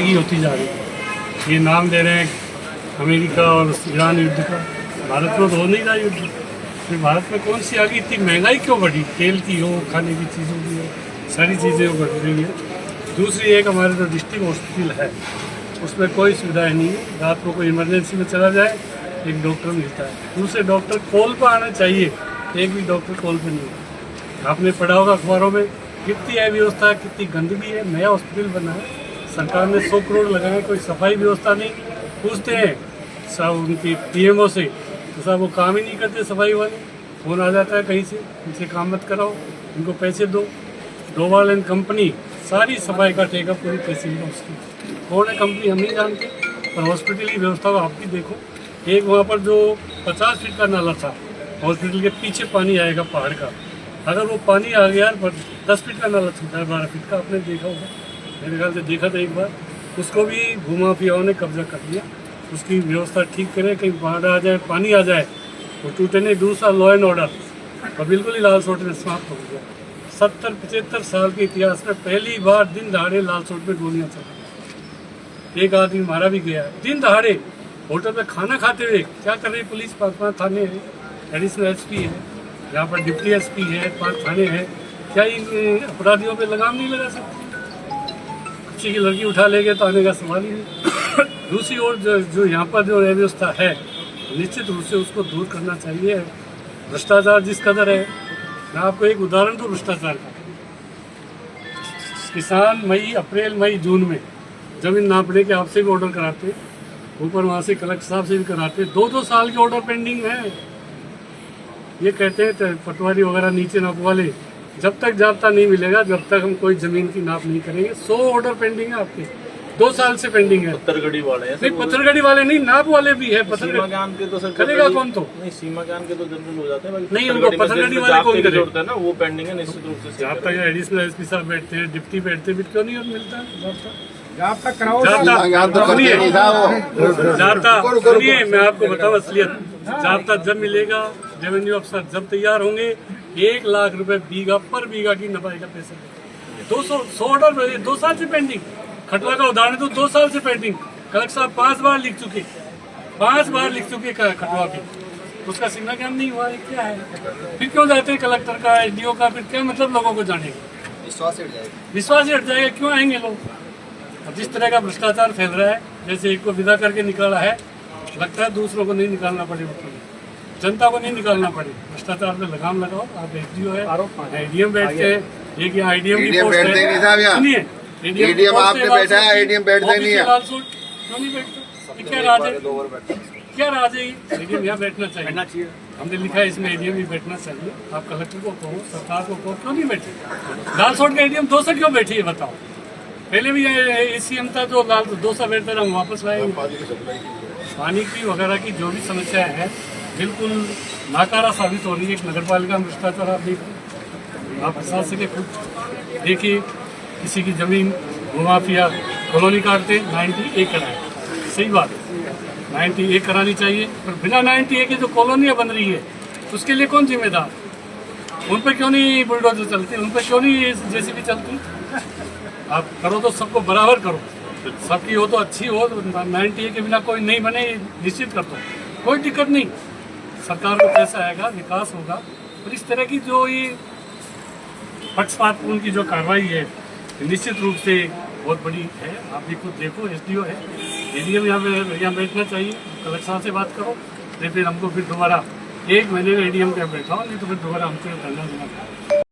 होती जा रही है। ये नाम दे रहे हैं अमेरिका और ईरान युद्ध का, भारत में तो हो नहीं रहा युद्ध। फिर भारत में कौन सी आगे इतनी महंगाई क्यों बढ़ी? तेल की हो, खाने की चीज़ों की हो, सारी चीज़ें बढ़ रही है। दूसरी एक हमारे जो डिस्ट्रिक्ट हॉस्पिटल है उसमें कोई सुविधाएं नहीं है। रात को कोई इमरजेंसी में चला जाए एक डॉक्टर मिलता है, दूसरे डॉक्टर कॉल पर आना चाहिए, एक भी डॉक्टर कॉल पर नहीं है। आपने पढ़ा होगा अखबारों में कितनी अव्यवस्था है, कितनी गंदगी है। नया हॉस्पिटल बना है, सरकार ने 100 करोड़ लगाए, कोई सफाई व्यवस्था नहीं। पूछते हैं सब उनकी पीएमओ से तो साहब वो काम ही नहीं करते सफाई वाले। फोन आ जाता है कहीं से, इनसे काम मत कराओ, इनको पैसे दो। डोवाल एंड कंपनी सारी सफाई का ठेका पूरी तहसील में उसकी। कौन है कंपनी हम नहीं जानते, पर हॉस्पिटल की व्यवस्था को आप भी देखो। एक वहाँ पर जो 50 फीट का नाला था, हॉस्पिटल के पीछे पानी आएगा पहाड़ का, अगर वो पानी आ गया 10 फीट का नाला था, 12 फीट का, आपने देखा होगा, मेरे ख्याल से देखा था एक बार। उसको भी भूमाफियाओं ने कब्जा कर लिया। उसकी व्यवस्था ठीक करें, कहीं बाढ़ आ जाए, पानी आ जाए, वो टूटे नहीं। दूसरा लॉ एंड ऑर्डर और बिल्कुल ही लालसोट में समाप्त हो गया। 70-75 साल के इतिहास में पहली बार दिन दहाड़े लालसोट में गोलियां चली। एक आदमी मारा भी गया दिन दहाड़े, होटल में खाना खाते हुए। क्या कर रही पुलिस? 5 थाने हैं, एडिशनल एसपी है, यहाँ पर डिप्टी एसपी है, 5 थाने हैं। क्या इन अपराधियों पे लगाम नहीं लगा सकते? किसी की लड़की उठा ले गए तो आने का सवाल ही नहीं। दूसरी ओर जो यहाँ पर जो अव्यवस्था है, निश्चित रूप से उसको दूर करना चाहिए। भ्रष्टाचार जिस कदर है, मैं आपको एक उदाहरण दूं भ्रष्टाचार का। किसान अप्रैल मई जून में जमीन नापने के आपसे भी ऑर्डर कराते, ऊपर वहाँ से कलेक्टर साहब से भी कराते, 2-2 साल के ऑर्डर पेंडिंग है। ये कहते हैं पटवारी वगैरह नीचे नापवा ले, जब तक जाब्ता नहीं मिलेगा जब तक हम कोई जमीन की नाप नहीं करेंगे। 100 ऑर्डर पेंडिंग है आपके, 2 साल से पेंडिंग है। पत्थरगढ़ी वाले नहीं, पत्थरगढ़ी वाले नहीं, नाप वाले भी है। सीमागान के तो सर करेगा कौन? तो नहीं, सीमागान के तो जनरल हो जाते हैं नहीं, उनको पत्थरगढ़ी वाले कौन करेगा ना? वो पेंडिंग है निश्चित रूप से। जब तक एडिशनल एसपी साहब बैठते हैं, डिप्टी बैठते हैं, क्यों नहीं मिलता जाब्ता? सुनिए, मैं आपको बताऊं असलियत। जाब्ता जब मिलेगा, रेवेन्यू अफसर जब तैयार होंगे, 1 लाख रुपए बीघा पर बीघा की नफाई का पैसा। 200 ऑर्डर 2 साल से पेंडिंग। खटवा का उदाहरण तो 2 साल से पेंडिंग। कलेक्टर साहब 5 बार लिख चुके, 5 बार लिख चुके खटवा के, उसका सिग्नल क्या नहीं हुआ। ये क्या है? फिर क्यों जाते हैं कलेक्टर का, एसडीओ का? फिर क्या मतलब लोगों को जानेगा? विश्वास ही हट जाएगा। क्यों आएंगे लोग? जिस तरह का भ्रष्टाचार फैल रहा है, जैसे एक को विदा करके निकाला है, लगता है दूसरों को नहीं निकालना पड़े, जनता को नहीं निकालना पड़े। भ्रष्टाचार पे लगाम लगाओ। आप एसडीओ है, एडीएम बैठते हैं, एक यहाँ आईडीएम की पोस्ट है। सुनिए, एडीएम आपने बैठा है, एडीएम बैठते नहीं है। क्यों नहीं बैठते? क्या राज है? क्या राज है? एडीएम यहाँ बैठना चाहिए। हमने लिखा है इसमें एडीएम भी बैठना चाहिए। आप कलेक्टर को कहो, सरकार को कहो, क्यों नहीं बैठे? लालसोट का एडीएम 200 क्यों बैठी है बताओ? पहले भी एसीएम था जो 200 बैठता था, हम वापस लाएंगे। पानी की वगैरह की जो भी समस्या है बिल्कुल नाकारा साबित हो रही है। एक नगर पालिका में भ्रष्टाचार आप देखिए, आप हिसाब से खुद देखिए, किसी की जमीन भूमाफिया कॉलोनी काटते 90 एकड़ है। सही बात है, 90 एकड़ करानी चाहिए, पर बिना 90 एकड़ जो कॉलोनियाँ बन रही है उसके लिए कौन जिम्मेदार? उन पर क्यों नहीं बुलडोजर चलती? उन पर क्यों नहीं जेसीबी चलती? आप करो तो सबको बराबर करो, सबकी हो तो अच्छी हो। 90 के बिना कोई नहीं बने, निश्चित कर दो, कोई दिक्कत नहीं। सरकार को पैसा आएगा, विकास होगा। और इस तरह की जो ये पक्षपातपूर्ण की जो कार्रवाई है निश्चित रूप से बहुत बड़ी है। आप भी खुद देखो, एसडीओ है, एडीएम यहाँ बैठना चाहिए। कलेक्टर साहब से बात करो, नहीं फिर हमको फिर दोबारा 1 महीने में एडीएम पे बैठाओ, नहीं तो फिर दोबारा हमको धरना देना।